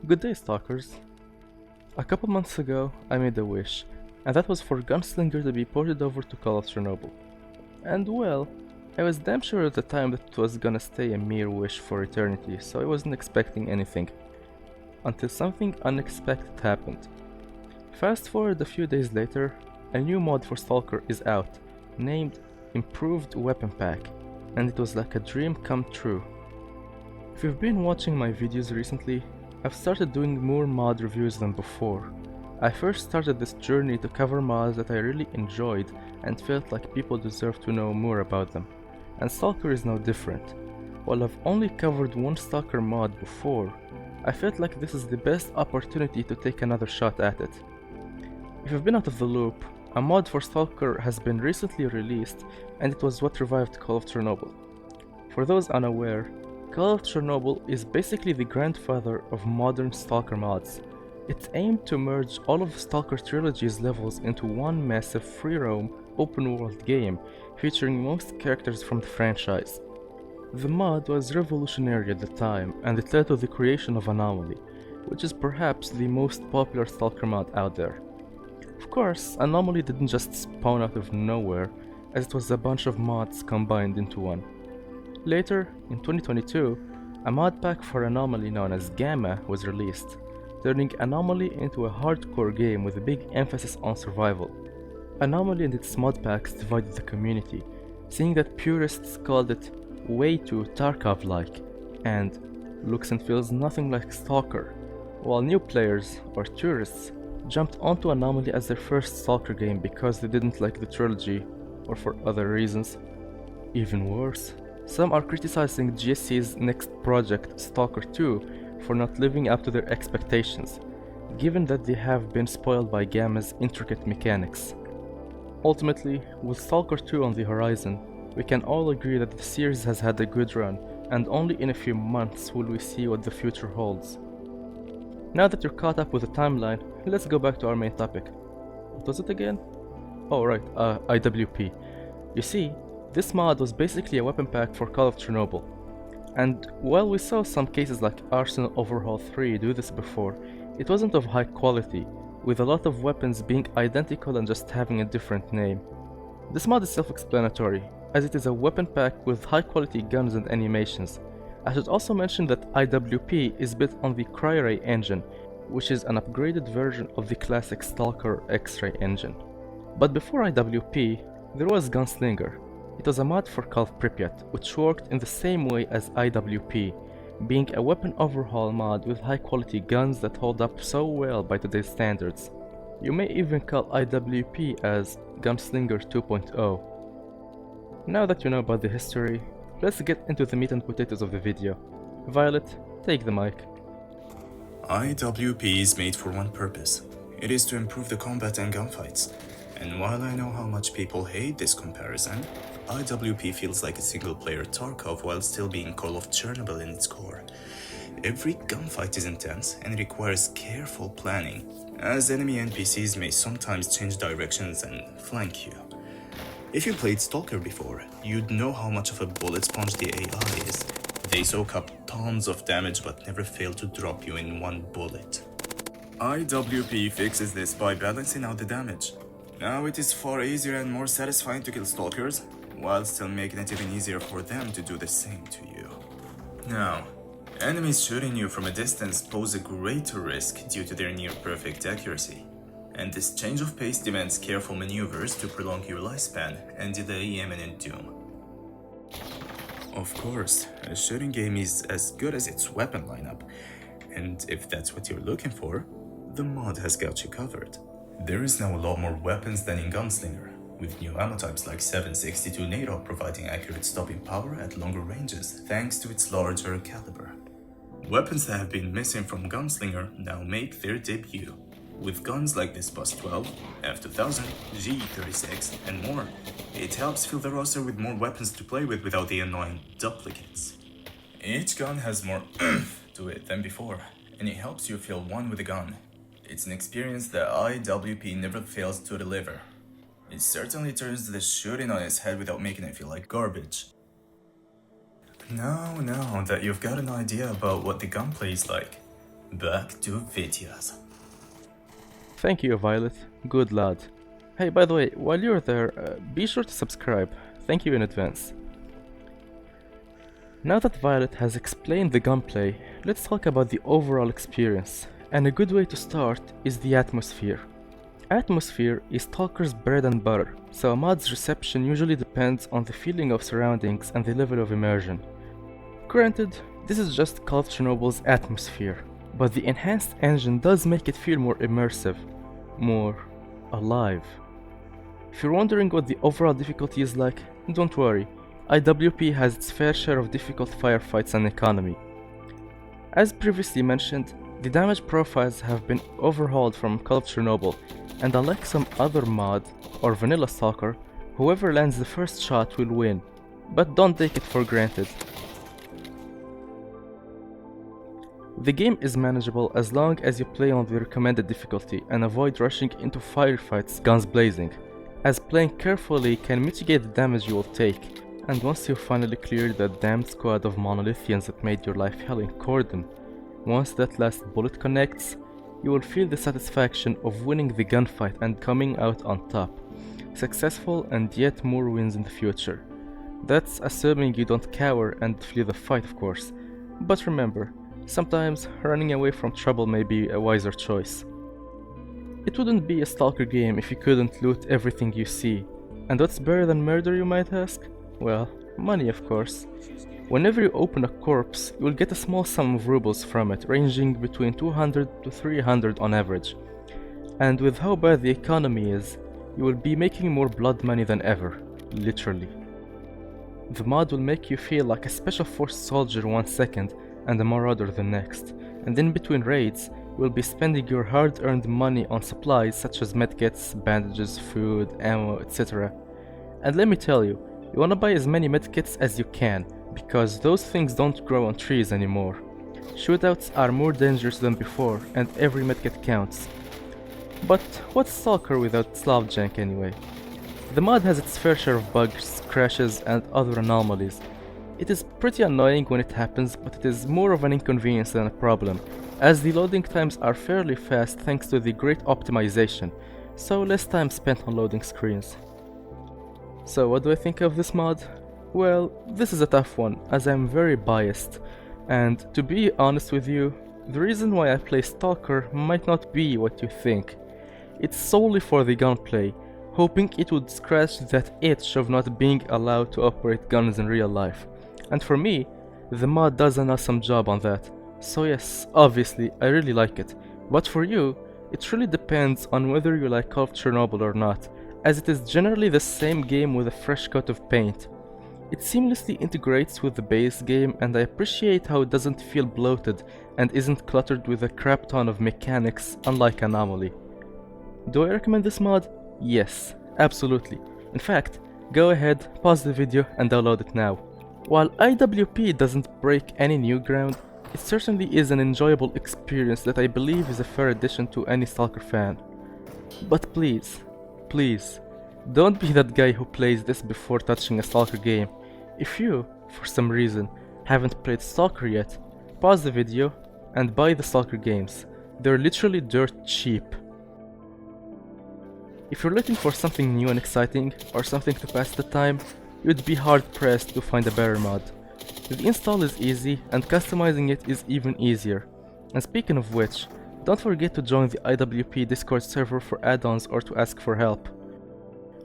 Good day, Stalkers. A couple months ago, I made a wish, and that was for Gunslinger to be ported over to Call of Chernobyl. And well, I was damn sure at the time that it was gonna stay a mere wish for eternity, so I wasn't expecting anything. Until something unexpected happened. Fast forward a few days later, a new mod for Stalker is out, named Improved Weapon Pack, and it was like a dream come true. If you've been watching my videos recently, I've started doing more mod reviews than before. I first started this journey to cover mods that I really enjoyed and felt like people deserve to know more about them, and Stalker is no different. While I've only covered one Stalker mod before, I felt like this is the best opportunity to take another shot at it. If you've been out of the loop, a mod for Stalker has been recently released, and it was what revived Call of Chernobyl. For those unaware, Call of Chernobyl is basically the grandfather of modern Stalker mods. It's aimed to merge all of Stalker Trilogy's levels into one massive free-roam, open-world game featuring most characters from the franchise. The mod was revolutionary at the time, and it led to the creation of Anomaly, which is perhaps the most popular Stalker mod out there. Of course, Anomaly didn't just spawn out of nowhere, as it was a bunch of mods combined into one. Later, in 2022, a mod pack for Anomaly known as Gamma was released, turning Anomaly into a hardcore game with a big emphasis on survival. Anomaly and its mod packs divided the community, seeing that purists called it way too Tarkov-like, and looks and feels nothing like Stalker, while new players, or tourists, jumped onto Anomaly as their first Stalker game because they didn't like the trilogy, or for other reasons. Even worse, some are criticizing GSC's next project, Stalker 2, for not living up to their expectations, given that they have been spoiled by Gamma's intricate mechanics. Ultimately, with Stalker 2 on the horizon, we can all agree that the series has had a good run, and only in a few months will we see what the future holds. Now that you're caught up with the timeline, let's go back to our main topic. What was it again? Oh right, I.W.P. You see, this mod was basically a weapon pack for Call of Chernobyl. And while we saw some cases like Arsenal Overhaul 3 do this before, it wasn't of high quality, with a lot of weapons being identical and just having a different name. This mod is self-explanatory, as it is a weapon pack with high quality guns and animations. I should also mention that I.W.P is built on the Cry-Ray engine, which is an upgraded version of the classic Stalker X-Ray engine. But before I.W.P, there was Gunslinger. It was a mod for Call of Pripyat, which worked in the same way as I.W.P, being a weapon overhaul mod with high quality guns that hold up so well by today's standards. You may even call I.W.P as Gunslinger 2.0. Now that you know about the history, let's get into the meat and potatoes of the video. Violet, take the mic. I.W.P is made for one purpose. It is to improve the combat and gunfights. And while I know how much people hate this comparison, I.W.P feels like a single-player Tarkov while still being Call of Chernobyl in its core. Every gunfight is intense and requires careful planning, as enemy NPCs may sometimes change directions and flank you. If you played Stalker before, you'd know how much of a bullet sponge the AI is. They soak up tons of damage but never fail to drop you in one bullet. I.W.P fixes this by balancing out the damage. Now it is far easier and more satisfying to kill Stalkers, while still making it even easier for them to do the same to you. Now, enemies shooting you from a distance pose a greater risk due to their near-perfect accuracy, and this change of pace demands careful maneuvers to prolong your lifespan and delay imminent doom. Of course, a shooting game is as good as its weapon lineup, and if that's what you're looking for, the mod has got you covered. There is now a lot more weapons than in Gunslinger, with new ammo types like 7.62 NATO providing accurate stopping power at longer ranges thanks to its larger caliber. Weapons that have been missing from Gunslinger now make their debut, with guns like this Bus 12, F2000, G36, and more. It helps fill the roster with more weapons to play with without the annoying duplicates. Each gun has more to it than before, and it helps you feel one with the gun. It's an experience that I.W.P never fails to deliver. It certainly turns the shooting on its head without making it feel like garbage. Now that you've got an idea about what the gunplay is like, back to videos. Thank you, Violet. Good lad. Hey, by the way, while you're there, be sure to subscribe. Thank you in advance. Now that Violet has explained the gunplay, let's talk about the overall experience. And a good way to start is the atmosphere. Atmosphere is Stalker's bread and butter, so a mod's reception usually depends on the feeling of surroundings and the level of immersion. Granted, this is just Call of Chernobyl's atmosphere, but the enhanced engine does make it feel more immersive, more alive. If you're wondering what the overall difficulty is like, don't worry, I.W.P has its fair share of difficult firefights and economy. As previously mentioned, the damage profiles have been overhauled from Call of Chernobyl, and unlike some other mod or vanilla Stalker, whoever lands the first shot will win, but don't take it for granted. The game is manageable as long as you play on the recommended difficulty and avoid rushing into firefights guns blazing, as playing carefully can mitigate the damage you will take, and once you finally clear that damned squad of monolithians that made your life hell in Cordon, once that last bullet connects, you will feel the satisfaction of winning the gunfight and coming out on top, successful and yet more wins in the future. That's assuming you don't cower and flee the fight, of course, but remember, sometimes running away from trouble may be a wiser choice. It wouldn't be a Stalker game if you couldn't loot everything you see. And what's better than murder, you might ask? Well, money, of course. Whenever you open a corpse, you will get a small sum of rubles from it, ranging between 200 to 300 on average. And with how bad the economy is, you will be making more blood money than ever, literally. The mod will make you feel like a special forces soldier 1 second and a marauder the next, and in between raids, you will be spending your hard-earned money on supplies such as medkits, bandages, food, ammo, etc. And let me tell you, you wanna buy as many medkits as you can, because those things don't grow on trees anymore. Shootouts are more dangerous than before, and every medkit counts. But what's Stalker without Slav jank anyway? The mod has its fair share of bugs, crashes, and other anomalies. It is pretty annoying when it happens, but it is more of an inconvenience than a problem, as the loading times are fairly fast thanks to the great optimization, so less time spent on loading screens. So what do I think of this mod? Well, this is a tough one, as I'm very biased, and to be honest with you, the reason why I play Stalker might not be what you think. It's solely for the gunplay, hoping it would scratch that itch of not being allowed to operate guns in real life. And for me, the mod does an awesome job on that. So yes, obviously, I really like it. But for you, it really depends on whether you like Call of Chernobyl or not, as it is generally the same game with a fresh coat of paint. It seamlessly integrates with the base game, and I appreciate how it doesn't feel bloated and isn't cluttered with a crap ton of mechanics, unlike Anomaly. Do I recommend this mod? Yes, absolutely. In fact, go ahead, pause the video and download it now. While I.W.P doesn't break any new ground, it certainly is an enjoyable experience that I believe is a fair addition to any Stalker fan. But please, don't be that guy who plays this before touching a Stalker game. If you, for some reason, haven't played Stalker yet, pause the video and buy the Stalker games. They're literally dirt cheap. If you're looking for something new and exciting, or something to pass the time, you'd be hard-pressed to find a better mod. The install is easy, and customizing it is even easier. And speaking of which, don't forget to join the I.W.P Discord server for add-ons or to ask for help.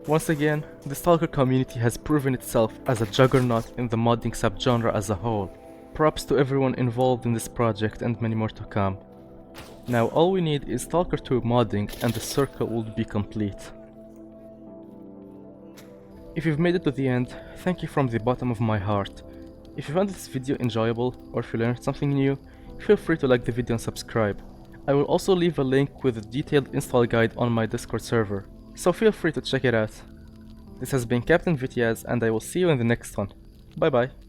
Once again, the Stalker community has proven itself as a juggernaut in the modding subgenre as a whole. Props to everyone involved in this project and many more to come. Now all we need is Stalker 2 modding and the circle will be complete. If you've made it to the end, thank you from the bottom of my heart. If you found this video enjoyable or if you learned something new, feel free to like the video and subscribe. I will also leave a link with a detailed install guide on my Discord server, so feel free to check it out. This has been Captain Vityaz and I will see you in the next one. Bye bye.